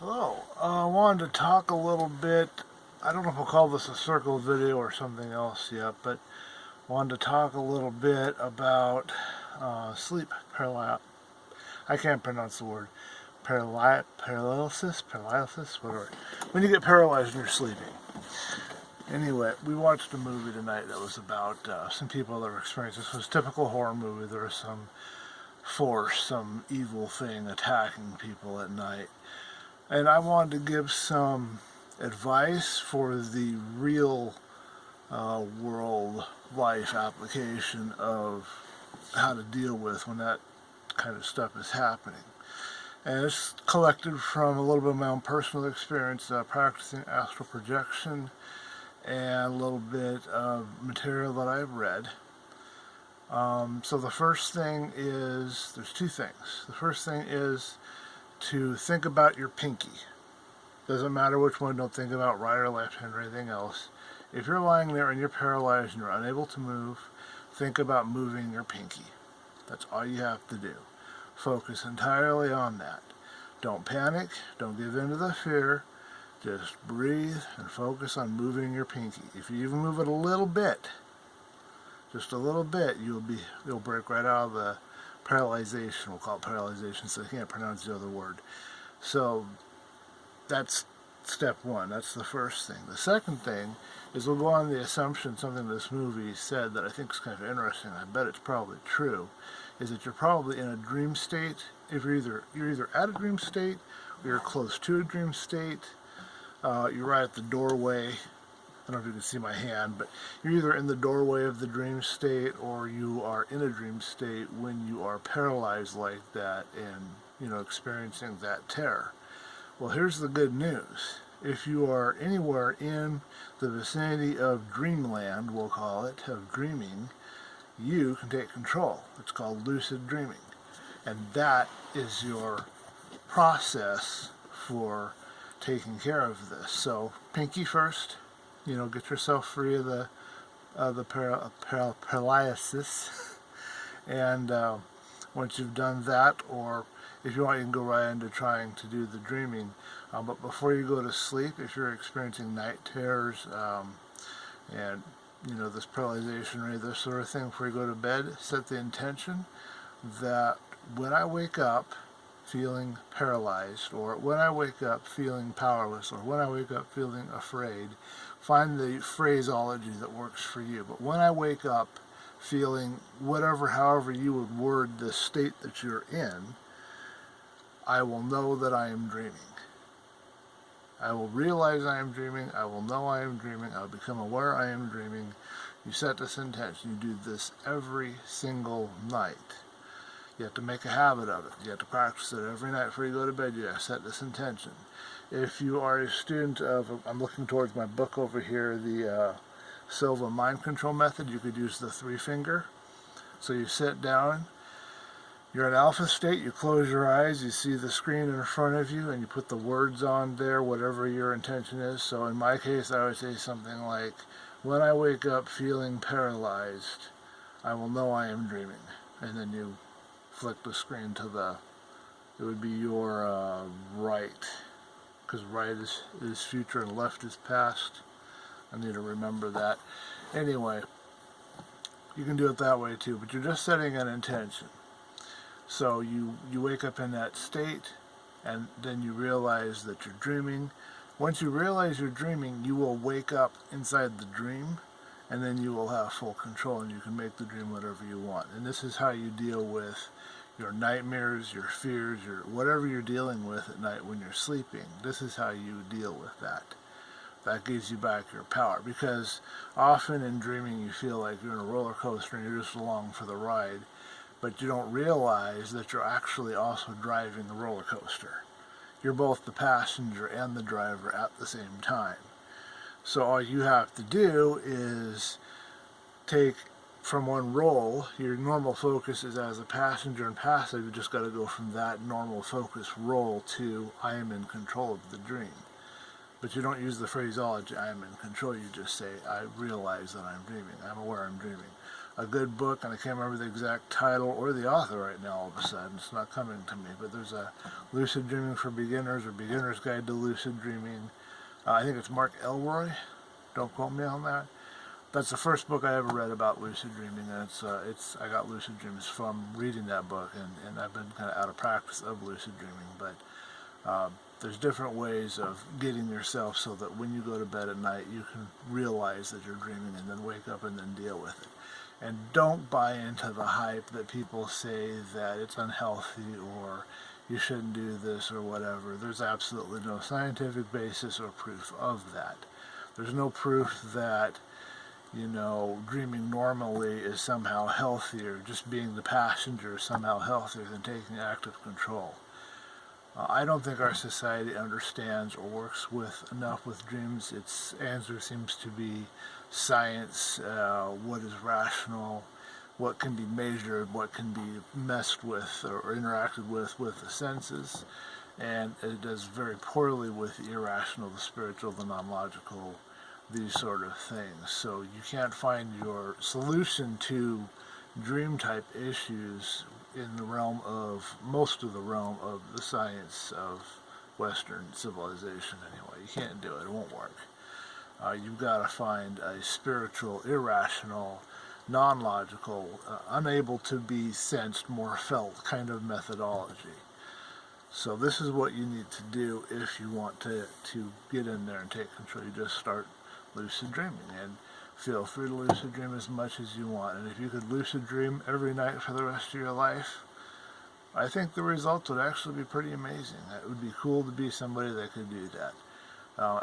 Hello, I wanted to talk a little bit, I don't know if I'll call this a circle video or something else yet, but I wanted to talk a little bit about sleep paralysis. I can't pronounce the word. Paralysis, whatever. When you get paralyzed when you're sleeping. Anyway, we watched a movie tonight that was about some people that were experiencing this. Was a typical horror movie. There was some force, some evil thing attacking people at night. And I wanted to give some advice for the real world life application of how to deal with when that kind of stuff is happening. And it's collected from a little bit of my own personal experience practicing astral projection and a little bit of material that I've read. So the first thing is, there's two things. The first thing is to think about your pinky. Doesn't matter which one, don't think about right or left hand or anything else. If you're lying there and you're paralyzed and you're unable to move, think about moving your pinky. That's all you have to do. Focus entirely on that. Don't panic, don't give in to the fear, just breathe and focus on moving your pinky. If you even move it a little bit, just a little bit, you'll break right out of the paralyzation. We'll call it paralyzation, so I can't pronounce the other word. So that's step one. That's the first thing. The second thing is we'll go on the assumption, something this movie said that I think is kind of interesting, I bet it's probably true, is that you're probably in a dream state. If you're either at a dream state or you're close to a dream state, you're right at the doorway. I don't know if you can see my hand, but you're either in the doorway of the dream state or you are in a dream state when you are paralyzed like that and, experiencing that terror. Well, here's the good news. If you are anywhere in the vicinity of dreamland, we'll call it, of dreaming, you can take control. It's called lucid dreaming. And that is your process for taking care of this. So, pinky first. Get yourself free of the paralysis, and once you've done that, or if you want, you can go right into trying to do the dreaming. But before you go to sleep, if you're experiencing night terrors and this paralyzation or this sort of thing, before you go to bed, set the intention that when I wake up feeling paralyzed, or when I wake up feeling powerless, or when I wake up feeling afraid, find the phraseology that works for you. But when I wake up feeling whatever, however you would word the state that you're in, I will know that I am dreaming. I will realize I am dreaming. I will know I am dreaming. I will become aware I am dreaming. You set this intention. You do this every single night. You have to make a habit of it. You have to practice it every night before you go to bed. You have to set this intention. If you are a student of, I'm looking towards my book over here, the Silva Mind Control Method, you could use the 3-finger. So you sit down, you're in alpha state, you close your eyes, you see the screen in front of you, and you put the words on there, whatever your intention is. So in my case, I would say something like, when I wake up feeling paralyzed, I will know I am dreaming. And then you flick the screen to it would be your right, because right is future and left is past. I need to remember that. Anyway, you can do it that way too, but you're just setting an intention. So you wake up in that state, and then you realize that you're dreaming. Once you realize you're dreaming, you will wake up inside the dream, and then you will have full control, and you can make the dream whatever you want. And this is how you deal with your nightmares, your fears, your whatever you're dealing with at night when you're sleeping. This is how you deal with that. That gives you back your power, because often in dreaming you feel like you're in a roller coaster and you're just along for the ride, but you don't realize that you're actually also driving the roller coaster. You're both the passenger and the driver at the same time. So all you have to do is take from one role. Your normal focus is as a passenger and passive. You just got to go from that normal focus role to I am in control of the dream. But you don't use the phraseology I am in control. You just say I realize that I'm dreaming. I'm aware I'm dreaming. a good book, and I can't remember the exact title or the author right now all of a sudden. It's not coming to me, but there's a Lucid Dreaming for Beginners, or Beginner's Guide to Lucid Dreaming. I think it's Mark Elroy. Don't quote me on that. That's the first book I ever read about lucid dreaming, and I got lucid dreams from reading that book, and I've been kind of out of practice of lucid dreaming, but there's different ways of getting yourself so that when you go to bed at night you can realize that you're dreaming and then wake up and then deal with it. And don't buy into the hype that people say that it's unhealthy or you shouldn't do this or whatever. There's absolutely no scientific basis or proof of that. There's no proof that, you know, dreaming normally is somehow healthier, just being the passenger is somehow healthier than taking active control. I don't think our society understands or works enough with dreams. Its answer seems to be science, what is rational, what can be measured, what can be messed with or interacted with the senses, and it does very poorly with the irrational, the spiritual, the non-logical, these sort of things. So you can't find your solution to dream type issues in the realm of, most of the realm of the science of Western civilization anyway. You can't do it, it won't work. You've got to find a spiritual, irrational, non-logical, unable to be sensed, more felt kind of methodology. So this is what you need to do if you want to get in there and take control. You just start lucid dreaming, and feel free to lucid dream as much as you want. And if you could lucid dream every night for the rest of your life, I think the results would actually be pretty amazing. It would be cool to be somebody that could do that.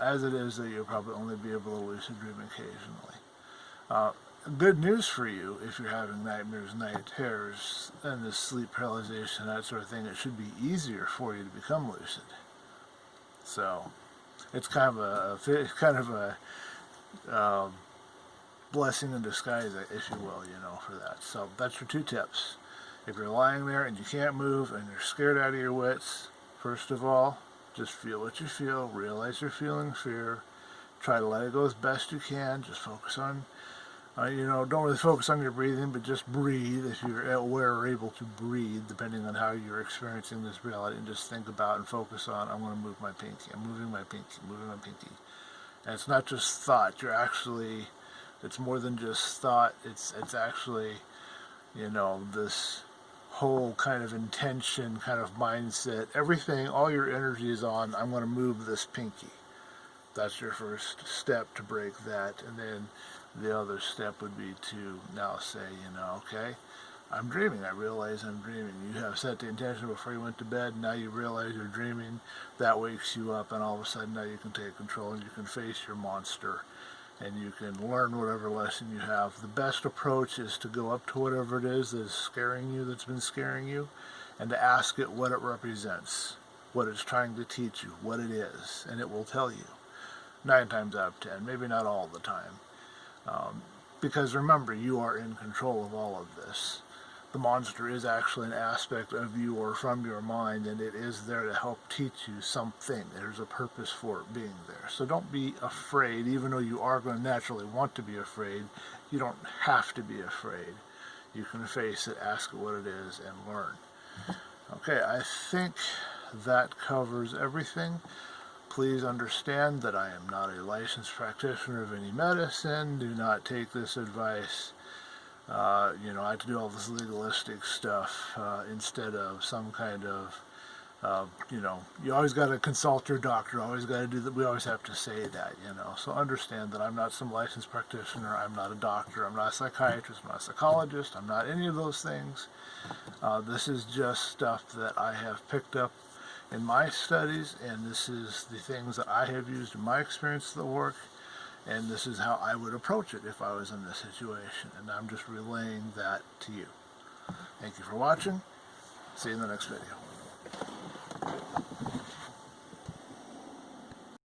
As it is, that you'll probably only be able to lucid dream occasionally. Good news for you, if you're having nightmares, night terrors, and this sleep paralysis, that sort of thing, it should be easier for you to become lucid. So it's kind of a blessing in disguise, if you will, you know, for that. So that's your 2 tips. If you're lying there and you can't move and you're scared out of your wits, first of all, just feel what you feel, realize you're feeling fear, try to let it go as best you can, just focus on, you know, don't really focus on your breathing, but just breathe if you're aware or able to breathe, depending on how you're experiencing this reality, and just think about and focus on, I'm going to move my pinky, I'm moving my pinky, moving my pinky. And it's not just thought, you're actually, it's more than just thought, it's actually, you know, this whole kind of intention, kind of mindset, everything, all your energy is on, I'm going to move this pinky. That's your first step to break that, and then the other step would be to now say, you know, okay, I'm dreaming, I realize I'm dreaming. You have set the intention before you went to bed, now you realize you're dreaming, that wakes you up, and all of a sudden now you can take control and you can face your monster and you can learn whatever lesson you have. The best approach is to go up to whatever it is that is scaring you, that's been scaring you, and to ask it what it represents, what it's trying to teach you, what it is, and it will tell you. 9 times out of 10, maybe not all the time. Because remember, you are in control of all of this. The monster is actually an aspect of you or from your mind, and it is there to help teach you something. There's a purpose for it being there. So don't be afraid, even though you are going to naturally want to be afraid. You don't have to be afraid. You can face it, ask it what it is, and learn. Okay, I think that covers everything. Please understand that I am not a licensed practitioner of any medicine. Do not take this advice. You know, I have to do all this legalistic stuff instead of some kind of, you know, you always got to consult your doctor, always got to do that. We always have to say that, you know. So understand that I'm not some licensed practitioner, I'm not a doctor, I'm not a psychiatrist, I'm not a psychologist, I'm not any of those things. This is just stuff that I have picked up in my studies, and this is the things that I have used in my experience that work, and this is how I would approach it if I was in this situation, and I'm just relaying that to you. Thank you for watching. See you in the next video.